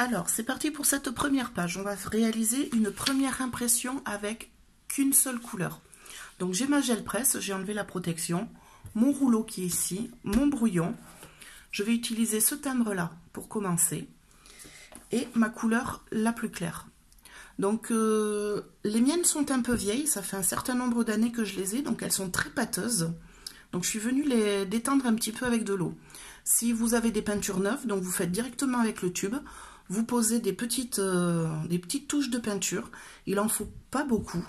Alors, c'est parti pour cette première page. On va réaliser une première impression avec qu'une seule couleur. Donc, j'ai ma gel presse, j'ai enlevé la protection, mon rouleau qui est ici, mon brouillon. Je vais utiliser ce timbre-là pour commencer et ma couleur la plus claire. Donc, les miennes sont un peu vieilles, ça fait un certain nombre d'années que je les ai, donc elles sont très pâteuses. Donc, je suis venue les détendre un petit peu avec de l'eau. Si vous avez des peintures neuves, donc vous faites directement avec le tube, vous posez des petites touches de peinture. Il n'en faut pas beaucoup.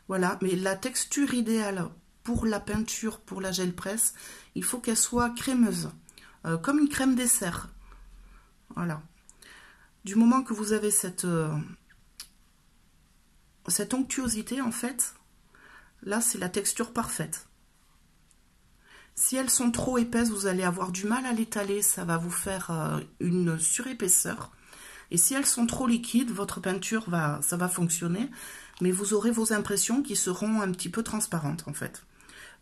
Voilà, mais la texture idéale pour la peinture, pour la gel presse, il faut qu'elle soit crémeuse, comme une crème dessert. Voilà. Du moment que vous avez cette onctuosité, en fait, là, c'est la texture parfaite. Si elles sont trop épaisses, vous allez avoir du mal à l'étaler, ça va vous faire une surépaisseur. Et si elles sont trop liquides, votre peinture ça va fonctionner, mais vous aurez vos impressions qui seront un petit peu transparentes en fait.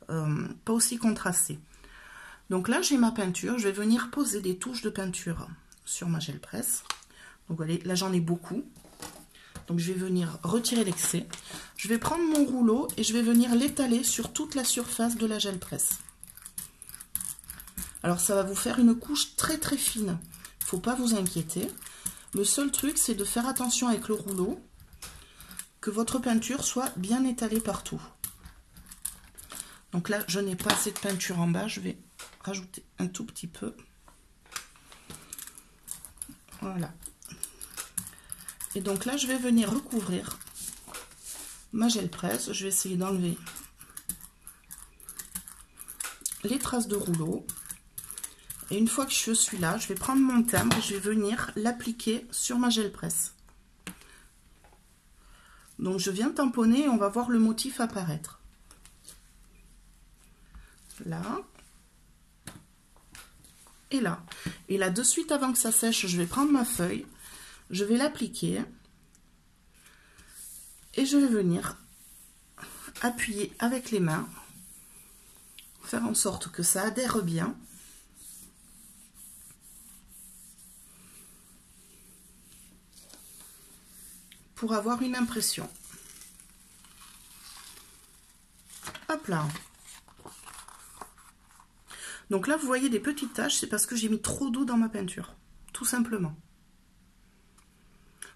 Pas aussi contrastées. Donc là, j'ai ma peinture, je vais venir poser des touches de peinture sur ma gel presse. Donc voyez, là j'en ai beaucoup. Donc je vais venir retirer l'excès. Je vais prendre mon rouleau et je vais venir l'étaler sur toute la surface de la gel presse. Alors ça va vous faire une couche très très fine. Il ne faut pas vous inquiéter. Le seul truc, c'est de faire attention avec le rouleau, que votre peinture soit bien étalée partout. Donc là, je n'ai pas assez de peinture en bas, je vais rajouter un tout petit peu. Voilà. Et donc là, je vais venir recouvrir ma gel presse. Je vais essayer d'enlever les traces de rouleau. Et une fois que je suis là, je vais prendre mon timbre et je vais venir l'appliquer sur ma gel presse. Donc je viens tamponner et on va voir le motif apparaître. Là. Et là. Et là, de suite, avant que ça sèche, je vais prendre ma feuille. Je vais l'appliquer. Et je vais venir appuyer avec les mains. Faire en sorte que ça adhère bien. Pour avoir une impression. Hop là. Donc là, vous voyez des petites taches, c'est parce que j'ai mis trop d'eau dans ma peinture, tout simplement.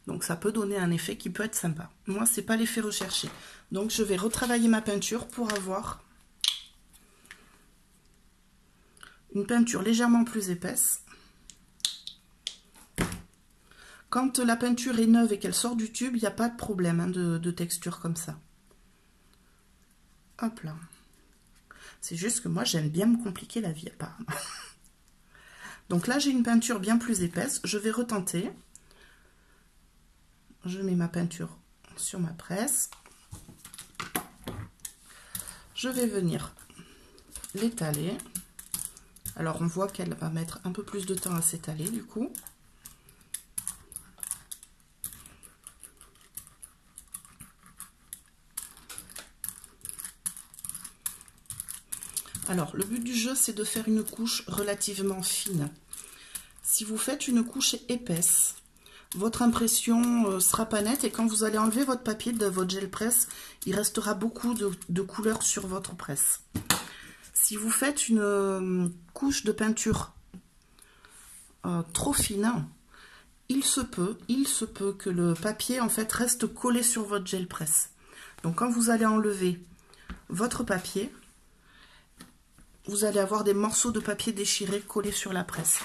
Donc ça peut donner un effet qui peut être sympa. Moi, c'est pas l'effet recherché. Donc je vais retravailler ma peinture pour avoir une peinture légèrement plus épaisse. Quand la peinture est neuve et qu'elle sort du tube, il n'y a pas de problème hein, de texture comme ça. Hop là. C'est juste que moi, j'aime bien me compliquer la vie, apparemment. Donc là, j'ai une peinture bien plus épaisse. Je vais retenter. Je mets ma peinture sur ma presse. Je vais venir l'étaler. Alors, on voit qu'elle va mettre un peu plus de temps à s'étaler, du coup. Alors, le but du jeu, c'est de faire une couche relativement fine. Si vous faites une couche épaisse, votre impression sera pas nette et quand vous allez enlever votre papier de votre gel presse, il restera beaucoup de couleur sur votre presse. Si vous faites une couche de peinture trop fine, il se peut que le papier en fait reste collé sur votre gel presse. Donc, quand vous allez enlever votre papier, vous allez avoir des morceaux de papier déchirés collés sur la presse.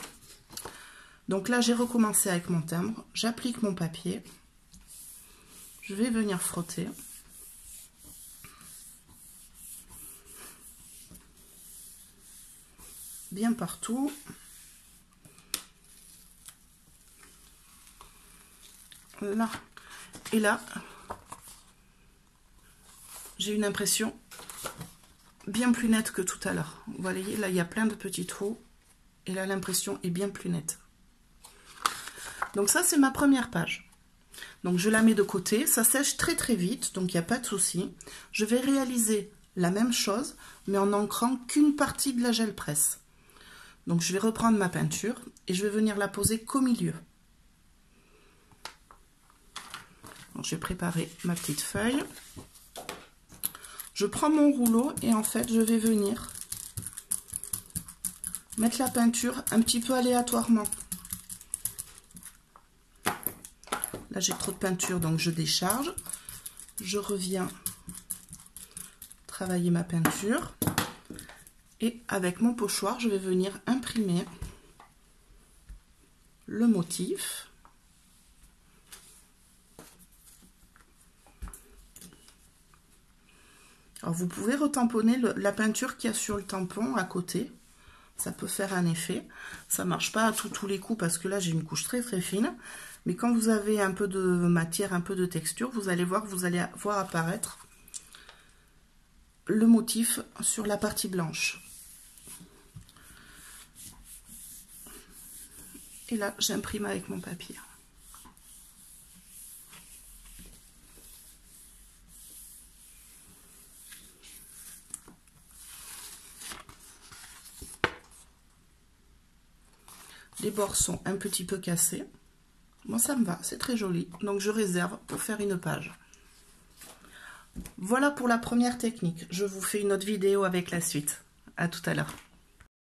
Donc là, j'ai recommencé avec mon timbre. J'applique mon papier. Je vais venir frotter. Bien partout. Là. Et là, j'ai une impression bien plus nette que tout à l'heure. Vous voyez, là, il y a plein de petits trous. Et là, l'impression est bien plus nette. Donc ça, c'est ma première page. Donc, je la mets de côté. Ça sèche très, très vite. Donc, il n'y a pas de souci. Je vais réaliser la même chose, mais en n'ancrant qu'une partie de la gel presse. Donc, je vais reprendre ma peinture et je vais venir la poser qu'au milieu. Donc, j'ai préparé ma petite feuille. Je prends mon rouleau et en fait, je vais venir mettre la peinture un petit peu aléatoirement. Là, j'ai trop de peinture, donc je décharge. Je reviens travailler ma peinture. Et avec mon pochoir, je vais venir imprimer le motif. Alors, vous pouvez retamponner la peinture qu'il y a sur le tampon à côté. Ça peut faire un effet. Ça ne marche pas à tous les coups parce que là, j'ai une couche très très fine. Mais quand vous avez un peu de matière, un peu de texture, vous allez voir apparaître le motif sur la partie blanche. Et là, j'imprime avec mon papier. Les bords sont un petit peu cassés. Moi, ça me va, c'est très joli. Donc, je réserve pour faire une page. Voilà pour la première technique. Je vous fais une autre vidéo avec la suite. À tout à l'heure.